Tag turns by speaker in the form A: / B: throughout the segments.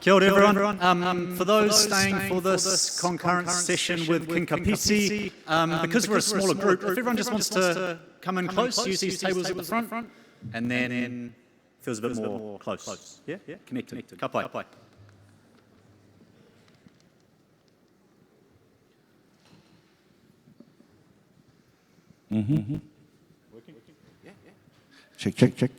A: Kia ora, everyone. For those staying for this concurrent session with King Kapis, because we're a smaller group, if everyone just wants to come in close, use these tables at the front, and then feels a bit more close. Yeah? Connected. Kapai.
B: Mm-hmm. Working? Yeah. Check.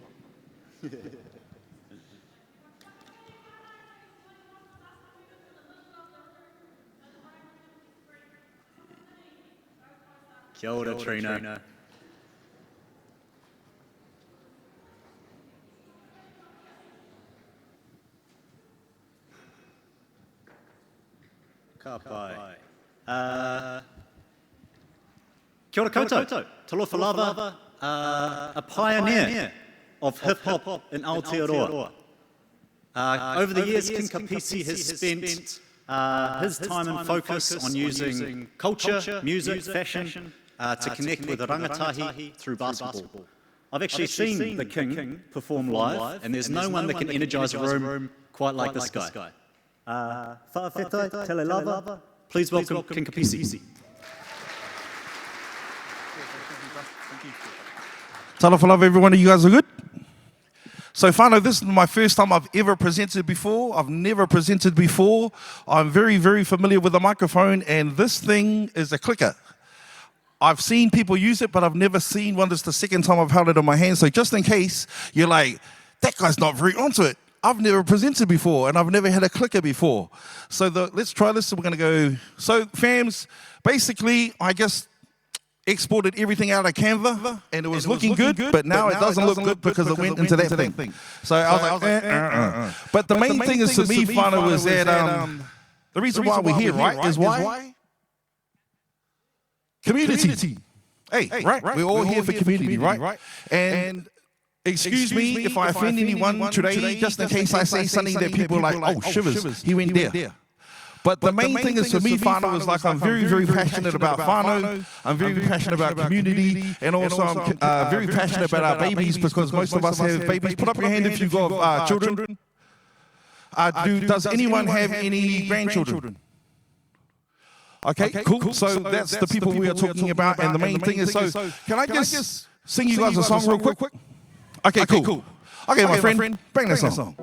A: Kia ora, Trina. Kapai. Kia ora koutou. Talofa lava, a pioneer of hip-hop in Aotearoa. Over the years, King Kapis has spent his time and focus on using culture, music, fashion to connect with the rangatahi through basketball. I've actually seen the King perform live, and there's no one that can energise a room quite like this guy. Whawhetai, tele lava, please welcome King Kapis.
B: Talofa lava, everyone. You guys are good? So, whānau, this is my first time I've ever presented before. I've never presented before. I'm very, very familiar with the microphone, and this thing is a clicker. I've seen people use it, but I've never seen one. This is the second time I've held it in my hand. So just in case you're like, that guy's not very onto it. I've never presented before, and I've never had a clicker before. So let's try this. So we're going to go. So, fams, basically, I just exported everything out of Canva, and it was looking good, but now it doesn't look good because it went into that thing. So I was like, But the main thing is, to me, whānau, is that the reason why we're here, right, is why? Community. Hey, right? We're all here for community, right? And excuse me if I offend anyone today, just in case I say something that people are like, oh, shivers, he went there. But the main thing is, for me, whānau, is like I'm very, very passionate about whānau. I'm very passionate about community. And also I'm very passionate about our babies, because most of us have babies. Put up your hand if you've got children. Does anyone have any grandchildren? Okay, cool. So that's the people we are talking about. And the main thing is, so can I just sing you guys a song real quick? Okay, cool. Okay, my friend, bring that song.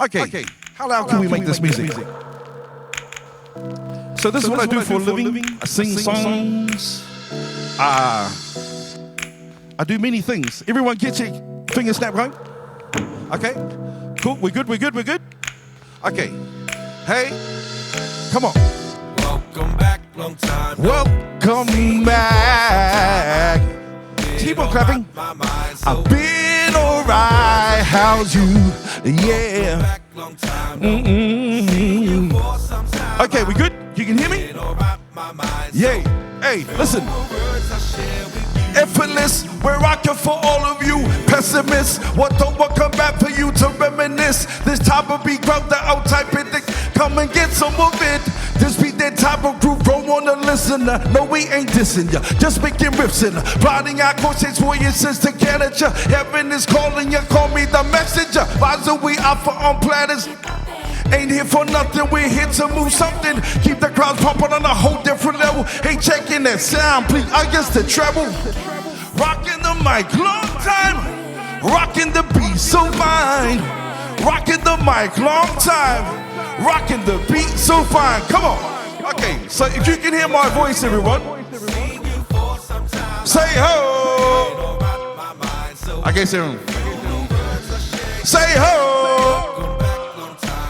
B: Okay, how loud can we make this music? So this is what I do for a living. I sing songs. I do many things. Everyone get your finger snap going? Okay, cool. We're good. Okay. Hey, come on.
C: Welcome back, long time.
B: Welcome back. Keep on clapping. I've been alright. How's you? Yeah. Okay, we good? You can hear me? Yay. Hey, listen. Effortless, we're rocking for all of you pessimists. What don't want come back for you to reminisce? This type of beat growth, the out type it. Come and get some of it. This beat that type of group, don't wanna listen. No, we ain't dissing ya, just making riffs and plotting our courses for your sister Canada. Heaven is calling you, call me the messenger. Why do we offer on platters? Ain't here for nothing, we're here to move something. Keep the crowds pumping on a whole different level. Hey, checking that sound, please, I guess the treble. Rocking the mic, long time. Rocking the beat, so fine. Rocking the mic, long time. Rocking the beat, so fine. Come on. Okay, so if you can hear my voice, everyone. Say ho. I guess everyone. Say ho.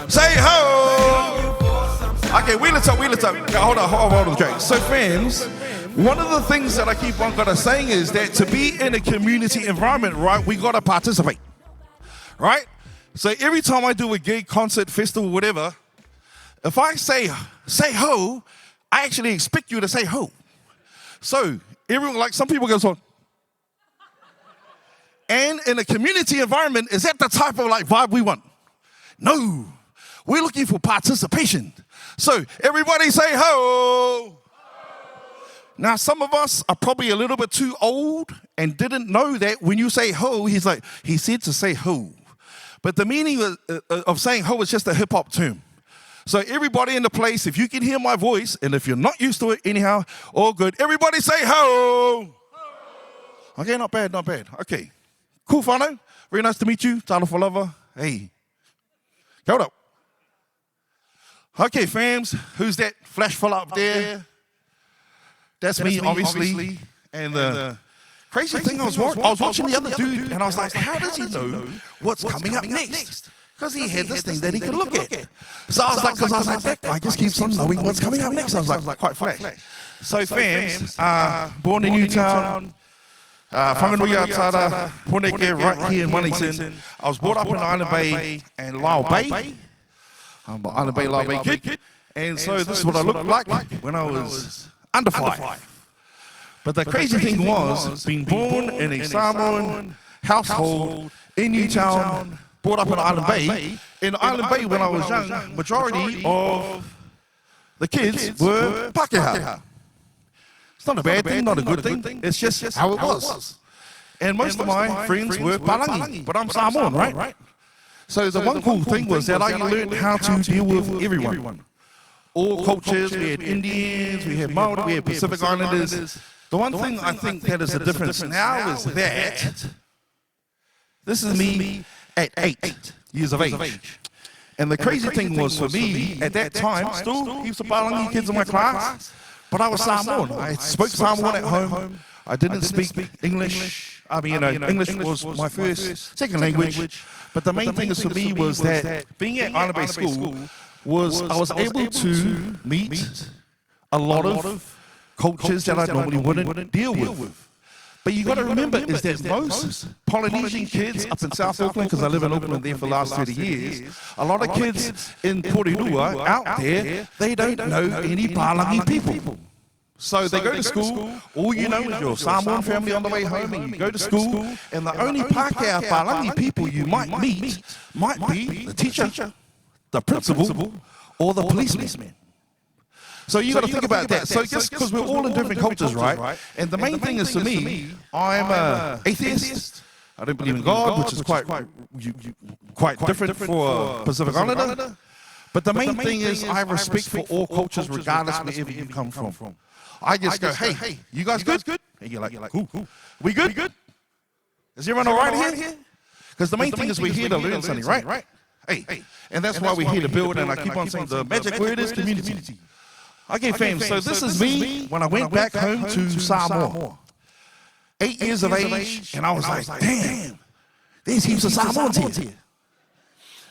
B: Say ho! Okay, wheel it up. Hold on. Okay. So, fans, one of the things that I keep on saying is that to be in a community environment, right, we gotta participate, right? So every time I do a gig, concert, festival, whatever, if I say ho, I actually expect you to say ho. So everyone, like some people goes on. And in a community environment, is that the type of like vibe we want? No. We're looking for participation. So everybody say ho. Now, some of us are probably a little bit too old and didn't know that when you say ho, he said to say ho. But the meaning of saying ho is just a hip-hop term. So everybody in the place, if you can hear my voice, and if you're not used to it anyhow, all good. Everybody say ho. Okay, not bad, not bad. Okay, cool, whānau. Very nice to meet you. Talofa lava. Hey, kia ora. Okay, fams, who's that flash full up there? That's me, obviously. And the crazy thing, I was watching the other dude, and I was like, how does he know what's coming up next? Because he had this thing that he could look at. So I was like, that guy just keeps on knowing what's coming up next. I was like, quite flash. So fams, born in Newtown, Whanganui Tara, Poneke, right here in Wellington. I was brought up in Island Bay and Lau Bay. I'm an Island Bay, Lau Bay kid. And so this is what I looked like when I was under 5. But the crazy thing was, being born in a Samoan household in Newtown, brought up in Island Bay. In Island Bay, when I was young, majority of the kids were Pākehā. It's not a bad thing, not a good thing. It's just how it was. And most of my friends were Palangi, but I'm Samoan, right? So the one cool thing was that I learned how to deal with everyone. All cultures, we had Indians, we had Māori, we had Pacific Islanders. The one thing I think that is the difference now is that this is me at 8 years of age. And the crazy thing was for me, at that time, still heaps of Palangi kids in my class, but I was Samoan. I spoke Samoan at home. I didn't speak English. I mean, English was my second language. But the main thing is for me was that being at Island Bay School was I was able to meet a lot of cultures that I normally wouldn't deal with. But you got to remember is that most Polynesian kids up in South Auckland, because I live in Auckland there for the last 30 years, a lot of kids in Porirua out there, they don't know any Palangi people. So they go to school, all you know is your Samoan family on the way home, and you go to school, and the only Pākehā Palangi people you might meet might be the teacher, the principal, or the policeman. So you got to think about that. So just because we're all in different cultures, right? And the main thing is for me, I'm an atheist. I don't believe in God, which is quite different for a Pacific Islander. But the main thing is I have respect for all cultures, regardless wherever you come from. I just go, hey, you guys good? And you're like, cool. We good? Is everyone all right here? Because the main thing is we're here to learn something, right? Hey, and that's why we're here to build, and I keep on saying the magic word is community. Okay, fam, so this is me when I went back home to Samoa. 8 years of age, and I was like, damn, there's heaps of Samoans here.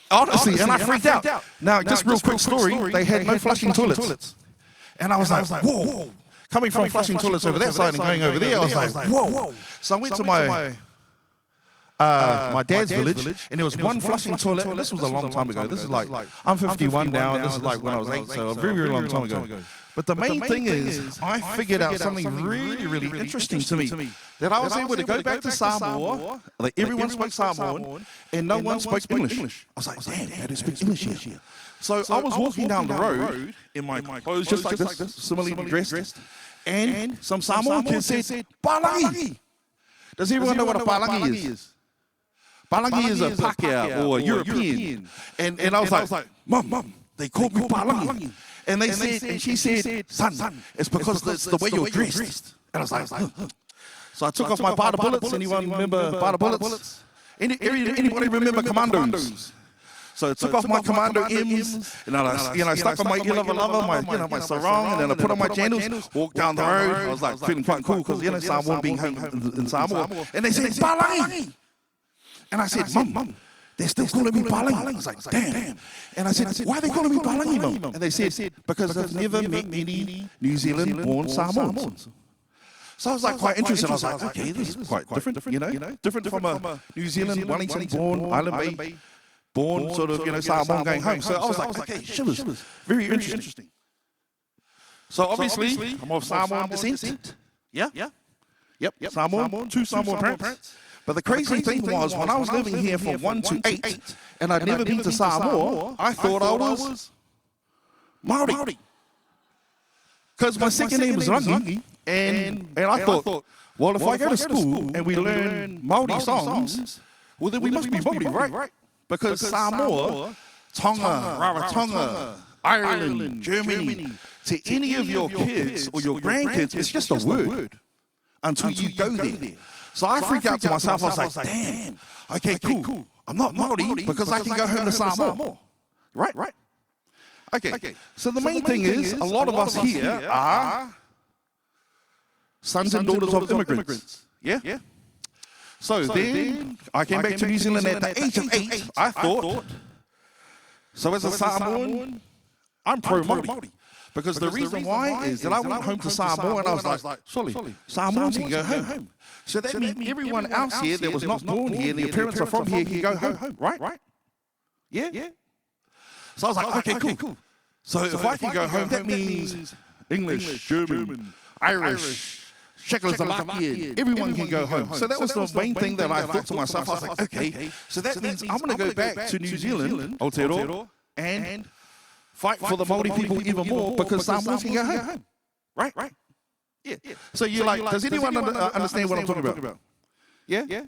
B: Honestly, and I freaked out. Now, just real quick story, they had no flushing toilets. And I was like, whoa. Coming from flushing toilets over that side and going over there, I was like, whoa. So I went to my dad's village, and there was one flushing toilet. This was a long time ago. This is like, I'm 51 now, and this is like when I was 8, so a very, very long time ago. But the main thing is, I figured out something really, really interesting to me. That I was able to go back to Samoa, like everyone spoke Samoan, and no one spoke English. I was like, damn, how do you speak English here? So I was walking down the road in my clothes just like this, similarly dressed, and some Samoan kids said, Palangi! Does everyone know what a Palangi is? Palangi is a Pākehā or European. And I was like, Mum, they called me Palangi. And they said, and she said, son, it's because it's the way you're dressed. And I was like, So I took off my pada bullets. Anyone remember pada bullets? Anybody remember commandos? So I took off my commando M's, and I stuck on my lava, my sarong, and then I put on my jandals, walked down the road. I was like feeling quite cool because Samoa being home in Samoa. And they said, Palangi! And I said, Mum, they're still calling me Palangi. I was like, damn. And I said, why are they calling me Palangi, Mum? And they said, because I've never met any New Zealand-born Samoans. So I was like quite interested. I was like, okay, this is quite different, different from a New Zealand, Wellington-born, Island Bay, born sort of, Samoan going home. So I was like, okay, shivers, very interesting. So obviously, I'm of Samoan descent. Yeah? Yep, Samoan, 2 Samoan parents. But the crazy thing was, when I was living here from 1 to 8, and I'd never been to Samoa, I thought I was Māori. Because my second name is Rangi, and I thought, well, if I go to school and we learn Māori songs, well, then we must be Māori, right? Because Samoa, Tonga, Rarotonga, Ireland, Germany, to any of your kids or your grandkids, it's just a word until you go there. So I freaked out to myself. I was like, damn, okay, cool. I'm not Māori because I can go home to Samoa. Right? Okay. So the main thing is, a lot of us here are sons and daughters of immigrants. Yeah? So then I came back to New Zealand at the age of 8. I thought, so as a Samoan, I'm pro-Māori. Because the reason why is that I went home to Samoa and I was like, surely, Samoans can go home. So that means everyone else here that was not born here, their parents are from here, can go home, right? Yeah? So I was like, okay, cool. So if I can go home, that means English, German, Irish, Czechoslovakian, everyone can go home. So that was the main thing that I thought to myself. I was like, okay, so that means I'm going to go back to New Zealand, Aotearoa, and fight for the Māori people even more because Samoans can go home. Right? Yeah. So you're like, does anyone understand what I'm talking about? Yeah?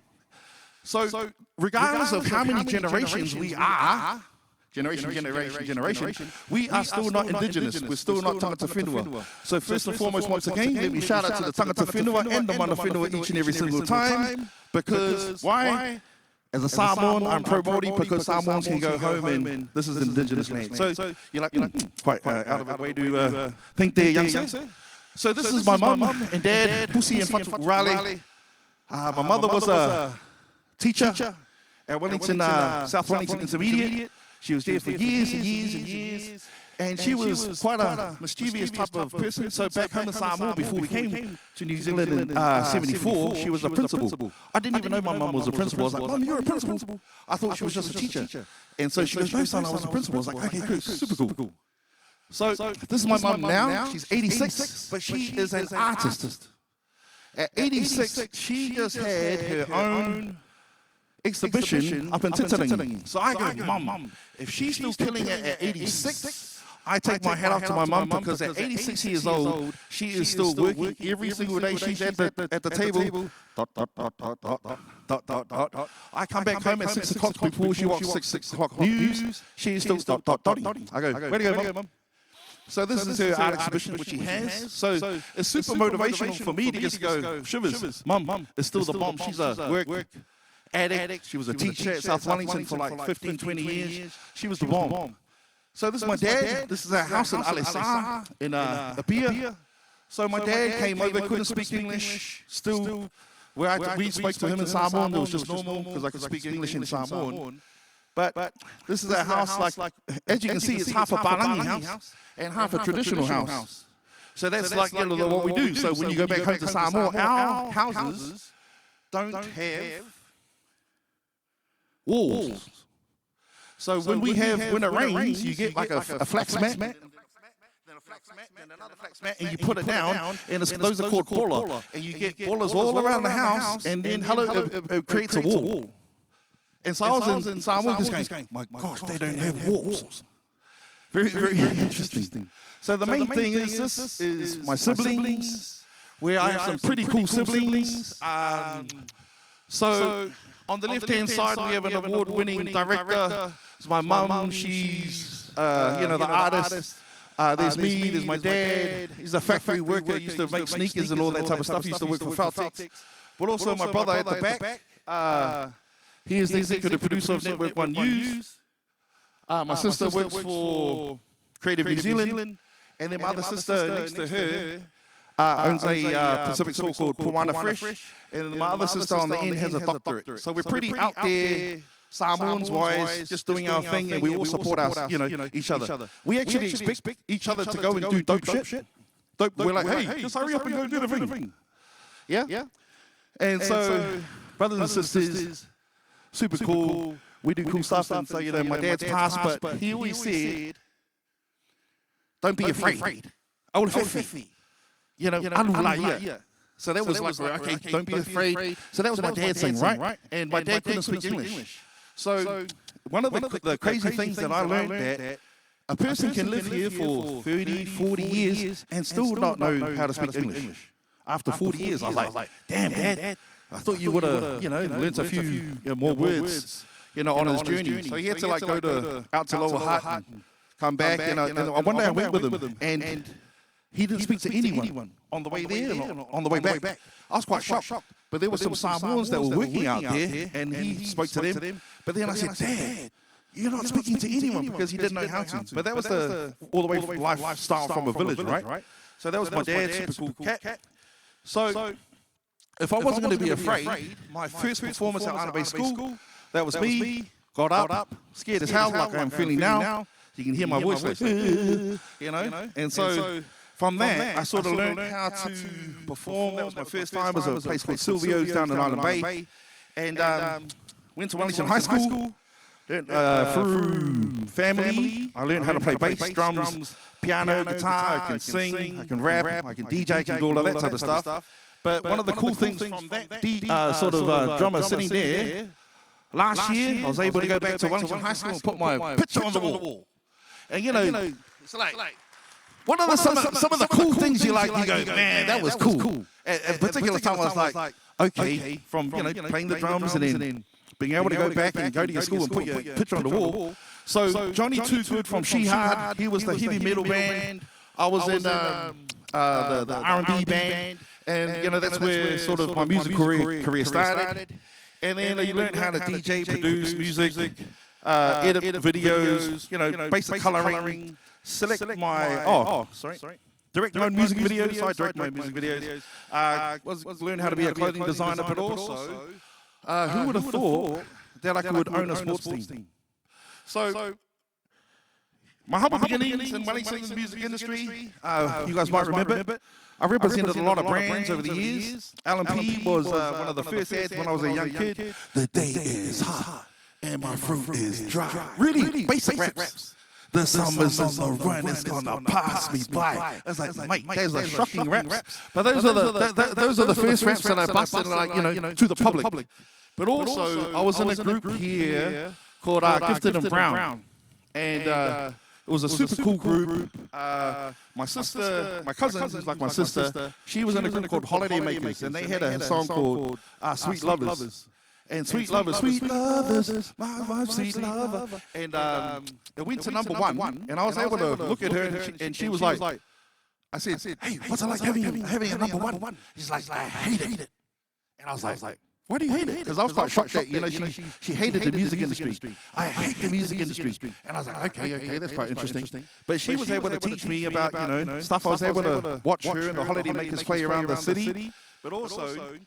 B: So regardless of how many generations we are, generation, we are still not indigenous. We're still not tangata whenua. So first and foremost, once again, let me shout out to the tangata whenua and the mana whenua each and every single time. Because why? As a Samoan, I'm pro-Māori because Samoans can go home and this is indigenous land. So you're like, quite out of the way to think there, young sir. So this is my mum and dad, Pusi and Fatu Raleigh. My mother was a teacher at Wellington, South Wellington Intermediate. She was there for years and years. And she was quite a mischievous type of person. So back home in Samoa, before we came to New Zealand in 74, she was a principal. I didn't even know my mum was a principal. I was like, Mum, you're a principal? I thought she was just a teacher. And so she goes, no, son, I was a principal. I was like, okay, cool, super cool. So this is my mum now. She's 86, but she is an artist. At 86, she just had her own exhibition up in Titirangi. So I go, Mum, if she's still killing it at 86, I take my hat off to my mum because at 86 years old, she is still working every single day. She's at the table. I come back home at 6 o'clock before she watches 6 o'clock news. She is still dotting. I go, where do you go, Mum? So this is her art exhibition which she has. So it's super motivational for me to just go, shivers, Mum is still the bomb. She's a work addict. She was a teacher at South Wellington for like 15, 20 years. She was the bomb. So this is my dad. This is our house in Alesa in Apia. So my dad came over, couldn't speak English. Still, we spoke to him in Samoan. It was just normal because I could speak English in Samoan. But this is our house. Like as you can see, it's half a Palangi house and half a traditional house. So that's like what we do. So when you go back home to Samoa, our houses don't have walls. So when it rains, you get like a flax mat, then a flax mat, then another flax mat, and you put it down, and those are called bola. And you get bolas all around the house, and then it creates a wall. And so I was in Samoa just going, my gosh, they don't have walls. Very, very interesting. So the main thing is this is my siblings, where I have some pretty cool siblings. So on the left-hand side, we have an award-winning director. It's my mum. She's, the artist. There's me. There's my dad. He's a factory worker. He used to make sneakers and all that type of stuff. He used to work for Feltex. But also my brother at the back. He is the executive producer of Network One News. My sister works for Creative New Zealand. And then my other sister next to her owns a Pacific store called Puana Fresh. And my other sister on the end has a doctorate. So we're pretty out there, Samoans-wise, just doing our thing, and we all support each other. We actually expect each other to go and do dope shit. We're like, hey, just hurry up and go do the thing. Yeah? And so, brothers and sisters, super cool. We do cool stuff. And so, my dad's passed, but he always said, don't be afraid. I will faith. So that was like, okay, don't be afraid. So that was my dad saying, right? And my dad couldn't speak English. So one of the crazy things that I learned that a person can live here for 30, 40 years and still not know how to speak English. After 40 years, I was like, damn, Dad, I thought you would have, learned a few more words,
D: on his journey. So he had to like go out to Lower Hutt and come back. And one day I went with him, and he didn't speak to anyone on the way there and on the way back. I was quite shocked. But there were some Samoans that were working out there, and he spoke to them. But then I said, Dad, you're not speaking to anyone, because he didn't know how to. But that was all the way from lifestyle from a village, right? So that was my dad's super cool cat. So if I wasn't going to be afraid, my first performance at Arna Bay School, that was me, got up, scared as hell, like I'm feeling now. You can hear my voice, like, And so from that, I sort of learned how to perform. That was my first time. It was a place called Silvio's down in Island Bay. And went to Wellington High School. Through family, I learned how to play bass, drums, piano, guitar. I can sing, I can rap, I can DJ, I can do all of that type of stuff. But one of the cool things from that sort of drummer sitting there, last year I was able to go back to Wellington High School and put my picture on the wall. And it's like, what are some of the cool things you like? You go, man, that was cool. At a particular time I was like, okay, from playing the drums and then being able to go back and go to your school and put your picture on the wall. So Johnny Too Good from She Hard, he was the heavy metal band. I was in the R&B band, and that's where sort of my music career started. And then you learn how to DJ, produce music, edit videos, basic coloring, select my direct my own music videos. So I direct my music videos. Learn how to be a clothing designer, but also. Who would have thought that I could own a sports team? So, my humble beginnings in Wellington's music industry, you guys might remember, I represented a lot of brands over the years. L&P was one of the first ads when I was a young kid. The day is hot and my fruit is dry. Really basic raps. The summer's on the run, it's gonna pass me by. I was like, mate, those are shocking raps. But those are the first raps that I busted, to the public. But also, I was in a group here called Gifted and Brown. And it was a super cool group. My sister, my cousin, who's like my sister, she was in a group called Holiday Makers. And they had a song called Sweet Lovers. And Sweet Lovers, my sweet lover. And it went to #1. And I was able to look at her, and she was like, I said, hey, what's it like having a #1? She's like, I hate it. And I was like, why do you hate it? Because I was quite shocked that, she hated the music industry. I hate the music industry. And I was like, okay, that's quite interesting. But she was able to teach me about, stuff I was able to watch her and the Holiday Makers play around the city. But also,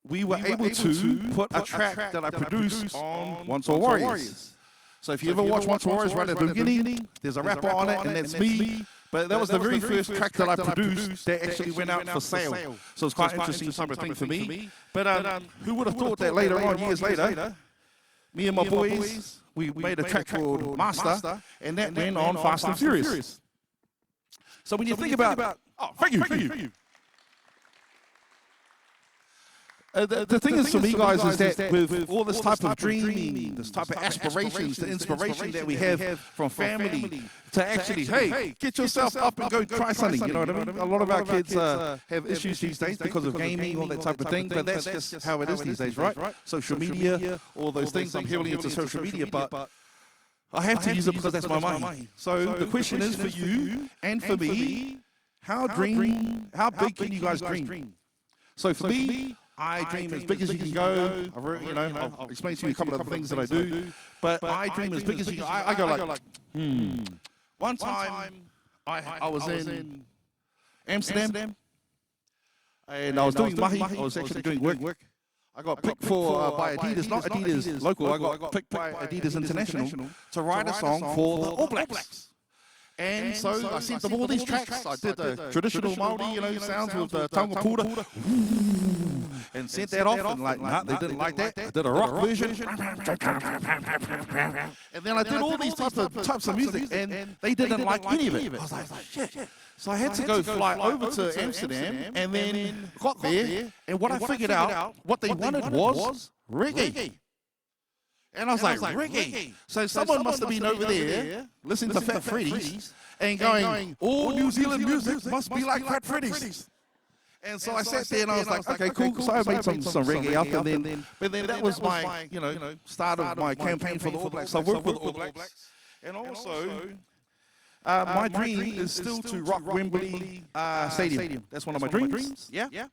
D: we were able to put a track that I produced on One Tour Warriors. So if you ever watch One Tour Warriors right at the beginning, there's a rapper on it, and that's me. But that was the very first track that I produced that actually went out for sale. So it's quite interesting type of thing for me. But who would have thought that later on, years later, me and my boys, we made a track called Master, and that went on Fast and Furious. So when you think about, thank you. The thing is for me, guys, is that with all this type of dreaming, this type of aspirations, the inspiration that we have from family, to actually, hey, get yourself up and go try something, you know what I mean? A lot of our kids have issues these days because of gaming, all that type of thing, but that's just how it is these days, right? Social media, all those things. I'm heavily into social media, but I have to use it because that's my money. So the question is for you and for me, how big can you guys dream? So for me, I dream as big as you can go. I'll explain to you a couple of the things that I do. But I dream as big as you can. I go like, One time, I was in Amsterdam, and I was doing mahi. I was actually doing work. I got picked by Adidas, not Adidas local. I got picked by Adidas International to write a song for the All Blacks. And so I sent them all these tracks. I did the traditional Māori, sounds with the taonga pūra, and sent that off. And nah, they didn't like that. I did a rock version. And then I did all these types of music, and they didn't like any of it. I was like, shit. So I had to go fly over to Amsterdam, and then got there, and what I figured out, what they wanted was reggae. And I was like, reggae. So someone must have been over there listening to Fat Freddy's and going, all New Zealand music must be like Fat Freddy's. And so I sat there and I was like, okay, cool. So I made some reggae up, and then, but then that was my, start of my campaign for the All Blacks. I worked with the All Blacks, and also my dream is still to rock Wembley Stadium. That's one of my dreams. Yeah.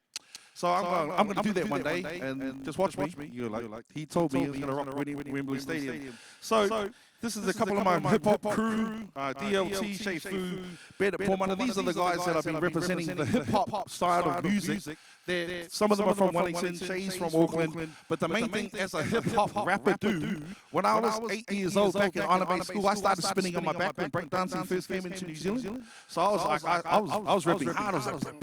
D: So I'm going to do that one day, and just watch me. You're like, he told me he was going to rock Wembley Stadium. So this is a couple of my hip-hop crew, DLT, Shay Fu, Bennett Portman. These are the guys that have been representing the hip-hop style of music. Some of them are from Wellington, Shay's from Auckland. But the main thing as a hip-hop rapper do, when I was 8 years old back in Anime school, I started spinning on my back when breakdancing first came into New Zealand. So I was like, I was ripping hard. I was like,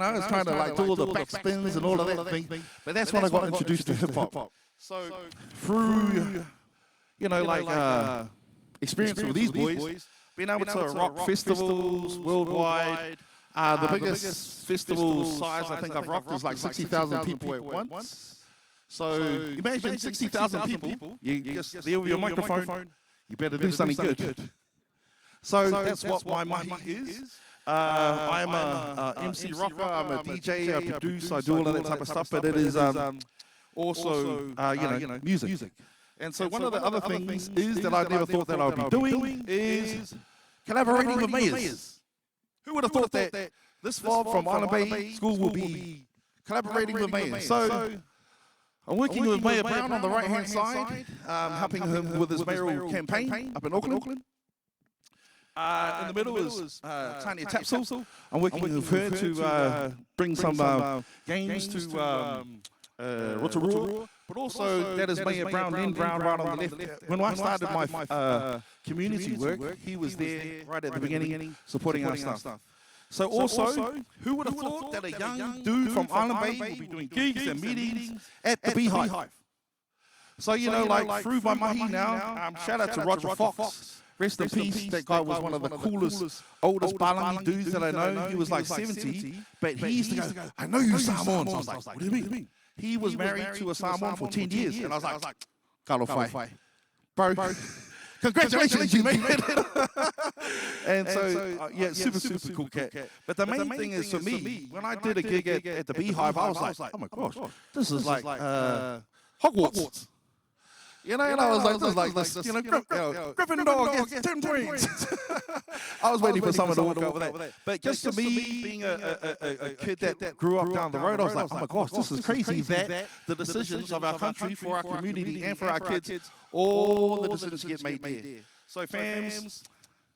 D: I was trying to like do all the back spins and all of that thing. But that's when I got introduced to hip-hop. So through, experience with these boys, being able to rock festivals worldwide. The biggest festival size I think I've rocked is like 60,000 people at once. So imagine 60,000 people, you just there with your microphone, you better do something good. So that's what my mahi is. I'm a MC rocker, I'm a DJ, I produce, I do all of that type of stuff, but it is also, music. And so one of the other things is that I never thought that I would be doing is collaborating with mayors. Who would have thought that this fall from Island Bay School will be collaborating with mayors? So I'm working with Mayor Brown on the right-hand side, helping him with his mayoral campaign up in Auckland. In the middle is Tanya Tapsel. I'm working with her to bring some games to Rotorua. But also, that is Mayor Brown, Lynn Brown, right on the left. When I started my community work, he was there right at the beginning, supporting our stuff. So also, who would have thought that a young dude from Island Bay would be doing gigs and meetings at the Beehive? So, through my mahi now, shout out to Roger Fox. Rest in peace. That guy was one of the coolest, oldest Balangi dudes that I know. He was like 70, but he used to go, I know you Samoans. I was like, what do you mean? He was married to a Samoan for 10 years. And I was like, Kalofai. Bro, congratulations, you made it. And so, super cool cat. But the main thing is, for me, when I did a gig at the Beehive, I was like, oh my gosh, this is like Hogwarts. And I was like, this is like this, Gryffindor gets 10 points. I was waiting for someone to walk over that. But just for me, being a kid that grew up down the road, I was like, oh my gosh, this is crazy that the decisions of our country, for our community, and for our kids, all the decisions get made there. So fams,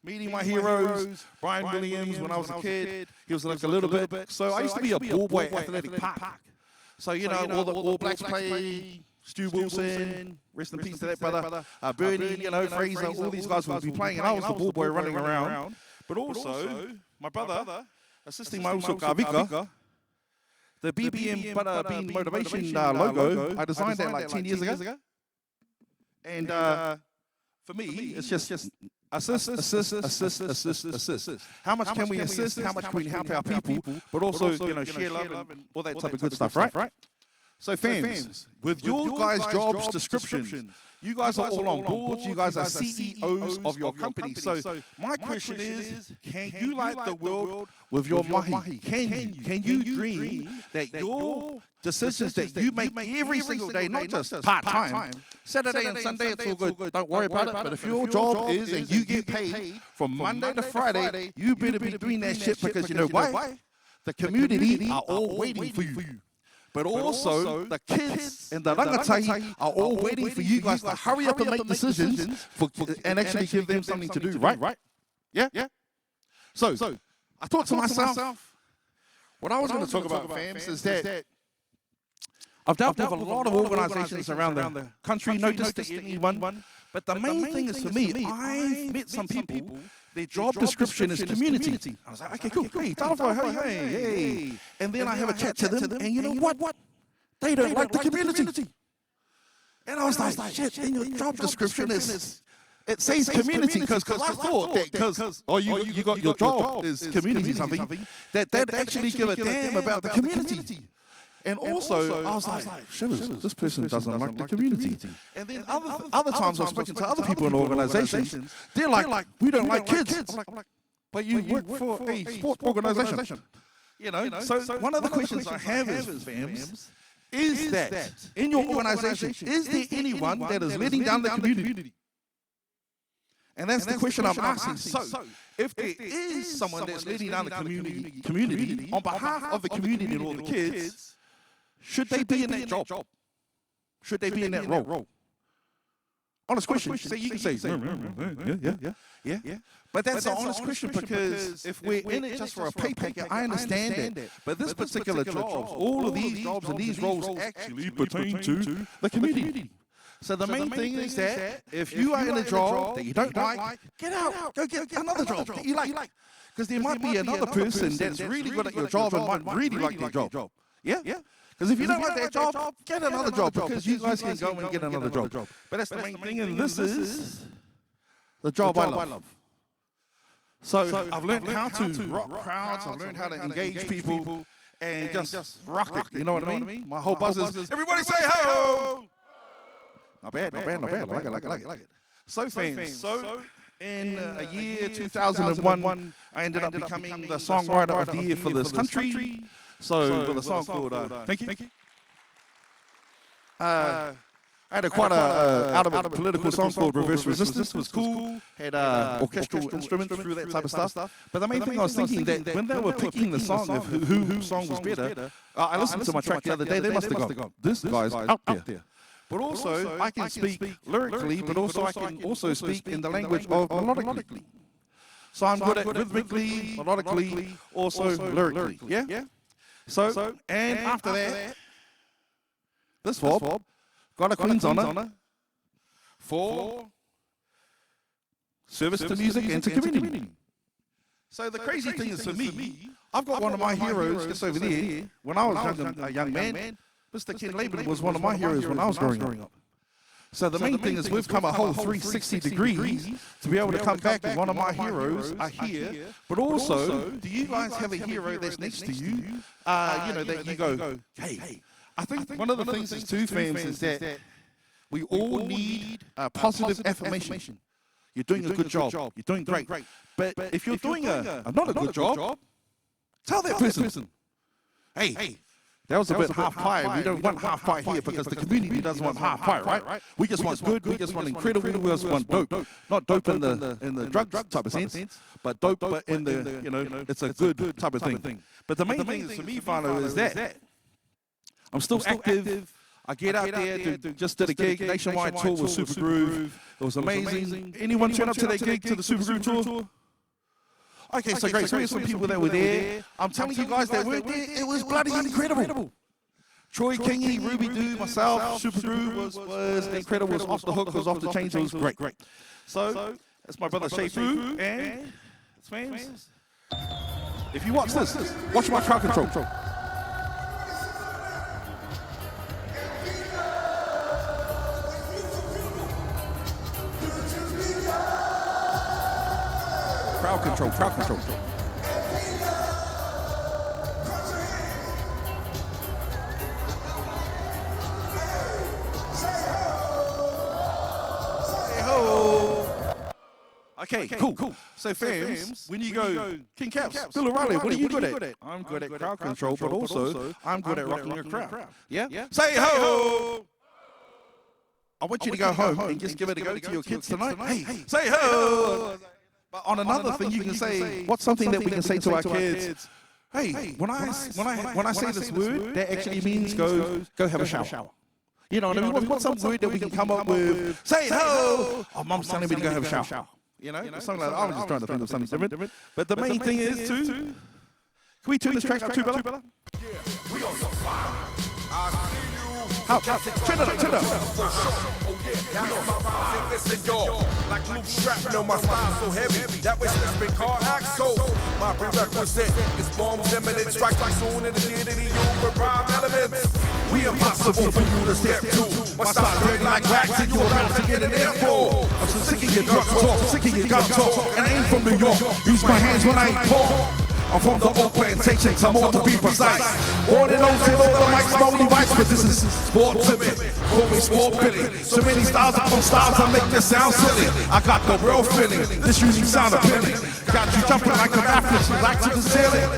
D: meeting my heroes, Brian Williams, when I was a kid, he was like a little bit. So I used to be a ball boy at Athletic Park. So, all the All Blacks play. Stu Wilson, rest in peace to that brother. Bernie, Fraser, all these guys would be playing, and I was the ball boy running around. But also, my brother, assisting my also Kavika, the BBM Butter Bean Motivation logo, I designed that like 10 years ago. And for me, it's just assist. How much can we assist? How much can we help our people? But also, share love and all that type of good stuff, right? So fans, with your guys' jobs descriptions, you guys are all on board, you guys are CEOs of your company. So my question is, can you light the world with your mahi? Can you dream that your decisions that you make every single day, not just part-time, Saturday and Sunday, it's all good, don't worry about it, but if your job is and you get paid from Monday to Friday, you better be doing that shit, because you know why? The community are all waiting for you. But also, the kids and the rangatahi are all waiting for you guys to hurry up and make decisions and actually give them something to do, right? Yeah? So, I thought to myself, what I was going to talk about, fams, is that I've dealt with a lot of organizations around the country, no diss to anyone, but the main thing is, for me, I've met some people. Their job description is community. I was like, okay, cool, great. Hey. And then I have a chat to them, and you know what? They don't like the community. And I was like, shit, in your job description it says community, because I thought that you got your job is community something, that actually give a damn about the community. And also, I was like, shivers, this person doesn't like the community. And then other times I've spoken to other people in organizations, they're like, we don't like kids. I'm like, but you work for a sport organization. You know, so one of the questions I have is, fams, is that in your organization, is there anyone that is letting down the community? And that's the question I'm asking. So, if there is someone that's letting down the community on behalf of the community and all the kids, should they be in that job? Should they be in that role? Honest question. So you can say, yeah. But that's an honest question, because if we're in it just for a pay packet, I understand that. But this particular jobs, all of these jobs and these roles actually pertain to the community. So the main thing is that if you are in a job that you don't like, get out. Go get another job that you like. Because there might be another person that's really good at your job and might really like their job. Yeah? Because if you don't like that job, get another job, because you guys can go and get another job. But that's the main thing, and this is the job I love. So I've learned how to rock crowds, I've learned how to engage people, and just rock it, you know what I mean? My whole buzz is, everybody say ho! Not bad, I like it. So fans, in a year 2001, I ended up becoming the songwriter of the year for this country. So with a song called Thank You. I had quite a out of it political song called Reverse Resistance. It was cool. Had orchestral instruments through that type of stuff. But the main thing I was thinking, that when they were picking the song of whose song was better, I listened to my track the other day. They must have gone, this guy's out there. But also, I can speak lyrically, but also I can also speak in the language of melodically. So I'm good at rhythmically, melodically, also lyrically. Yeah? So, and after that, this fob got a Queen's Honour for service to music and to community. So the crazy thing is, for me, I've got one of my heroes just over there. When I was a young man, Mr. Ken Laban was one of my heroes when I was growing up. So the main thing is, we've come a whole 360 degrees to be able to come back, and one of my heroes are here. But also, do you guys have a hero that's next to you, that you go, hey, I think one of the things is too, fans, is that we all need positive affirmation. You're doing a good job. You're doing great. But if you're doing not a good job, tell that person, hey, that was a bit half pie. We don't want half pie here, because the community doesn't want half pie, right? We just want good. We just want incredible. We just want dope. Not dope in the drug type of sense, but dope, but in the it's a good type of thing. But the main thing is, for me, Philo, is that I'm still active. I get out there. Just did a gig, nationwide tour with Super Groove. It was amazing. Anyone turn up to that gig, to the Super Groove tour? Okay, so great. So we have some people that were there. I'm telling you guys that weren't there, it was bloody incredible. Troy Kingy, Ruby Doo, myself, Super Groove was incredible. It was off the hook, it was off the chains, it was great. So that's my brother Shay Fu, and it's fans. If you watch this, watch my crowd control. Crowd control. Okay, cool. So fams, when you go, King Caps, Bill O'Reilly, what are you good at? I'm good at crowd control, but also I'm good at rocking your crowd. Yeah? Say ho! I want you to go home and just give it a go to your kids tonight. Hey, say ho! But on another thing, you can say, what's something that we can say to our kids? Hey, when I say this word, that actually means go have a shower. You know what I mean? What's some word that we can come up with? Say ho! Oh, Mom's telling me to go have a shower. You know, something like that. I was just trying to think of something different. But the main thing is too. Can we turn this track up too, Bella?
C: Yeah, we on the fire. I see you.
D: Turn it up.
C: Oh yeah, now my rhymes, listen y'all. Like loop shrapnel, my style so heavy. That way spin car axle. My prerequisite is bombs, imminent strikes like soon in the theater. You with rhyme elements. We impossible for you to step to. My style dirty like wax, and you about to get an airfall. I'm so sick of your drug talk, sick of your gun talk. And I ain't from New York. Use my hands when I ain't poor. I'm from the oak plantations, I'm all to be precise. Born in those till all the mics slowly bites, but this is sport to me. Call me Sport Billy. So many styles, I'm from styles, I make this sound silly. I got the real feeling, this unique sound appealing. Got you jumping like an African, like to the ceiling.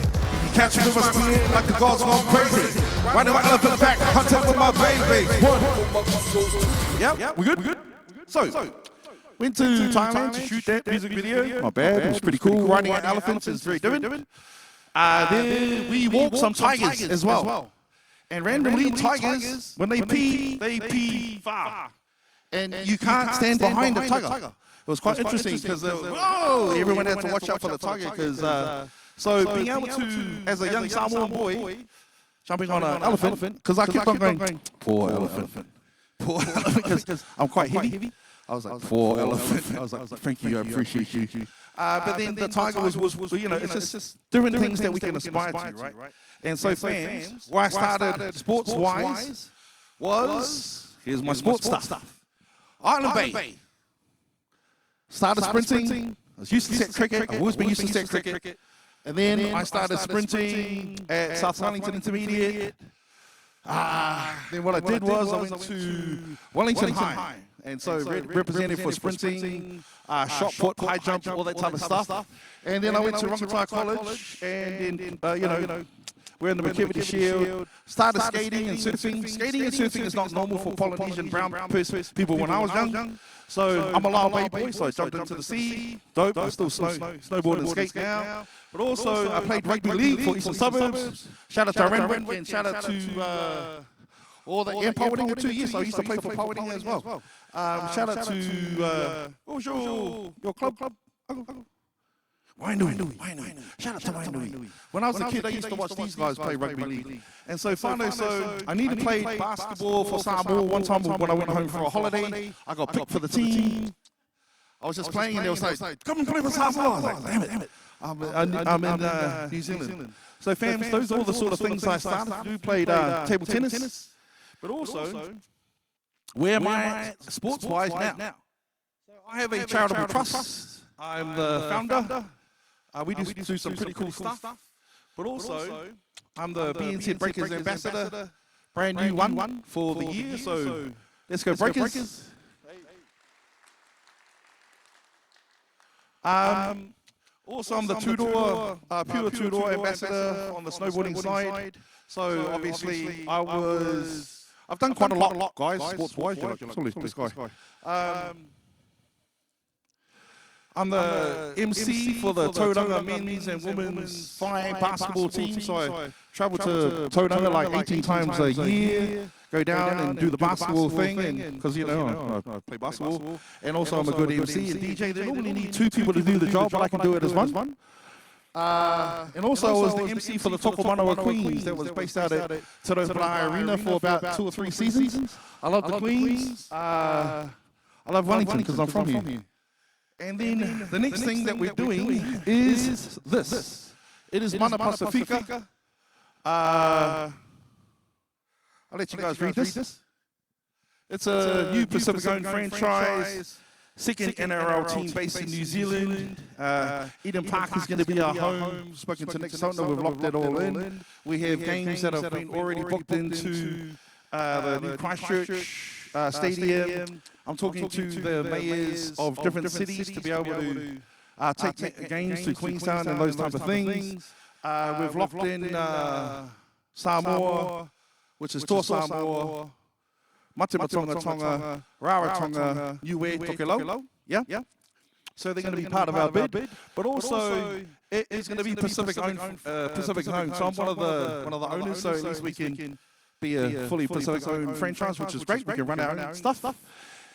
D: Catch me with my skin like the gods gone crazy. Riding my elephant back, hunting for my baby. One. Yep, we good? So, went to Thailand to shoot that music video. Not bad, it was pretty cool. Riding an elephant is very different. Then we walked some tigers as well. And randomly, tigers, when they pee far. And you can't stand behind the tiger. It was quite interesting because everyone had to watch out for the tiger. Because so being able to, as a young Samoan boy, jumping on an elephant, because I kept on going, poor elephant, because I'm quite heavy. I was like, poor elephant. I was like, thank you, I appreciate you. But then the tiger was, you know, it's just different things that we can aspire to, right? And so fans, where I started sports-wise was, here's my sports stuff. Island Bay. Started sprinting. I was used to set cricket. I've always been used to set cricket. And then I started sprinting at South Wellington Intermediate. Then what I did was I went to Wellington High. And so represented for sprinting, shot put, high jump, all that type of stuff. And then I went to Rongotai College, and then, you know, we're in the McKinney Shield, started skating and surfing. Skating and surfing is not normal for Polynesian brown people when I was young. So I'm a Lao Bay boy, so I jumped into the sea. Dope, I still snowboard and skate now. But also I played rugby league for Eastern Suburbs. Shout out to Renwick and shout out to all the Poweting for 2 years. So I used to play for Poweting as well. Shout out to what was your club? Wainui. Shout out to Wainui. When I was a kid, I used to watch these guys play rugby league. And so finally, I needed to play basketball for Samoa one time when I went home for a holiday. I got picked for the team. I was just playing and they was like, come and play for Samoa. I was like, damn it. I'm in New Zealand. So fams, those are all the sort of things I started to do. Played table tennis. But also, where am I sports-wise now? So I have a charitable trust. I'm the founder. We do some pretty cool stuff. But also, I'm the BNZ Breakers ambassador. Brand new one for the year. So let's go Breakers. Also, I'm the pure two-door ambassador on the snowboarding side. So obviously, I've done quite a lot, guys, sports-wise. This guy. I'm the MC for the Tauranga men's and women's fine basketball team. So I travel to Tauranga like 18 times a year, go down and do the basketball thing, because, you know, I play basketball. And also I'm a good MC and DJ. They normally need 2 people to do the job, but I can do it as one. And also I was the MC for the Tokomanawa Queens that was based out at Te Rauwhara Arena for about 2 or 3 seasons. I love the Queens. I love Wellington because I'm from here. And then the next thing that we're doing is this. It is Mana Pacifica. I'll let you guys read this. It's a new Pacific-owned franchise, second NRL team based in New Zealand. Eden Park is going to be our home. Spoken to Nick Sotner, we've locked that all in. We have games that have been already booked into the new Christchurch stadium. I'm talking to the mayors of different cities to be able to take games to Queenstown and those type of things. We've locked in Samoa, which is Toa Samoa, Matematonga Tonga, Rarotonga, Niue, Tokelau. Yeah? So they're going to be part of our bid. But also, it is going to be Pacific owned. So I'm one of the owners, so at least we can be a fully Pacific-owned franchise, which is great. We can run our own stuff.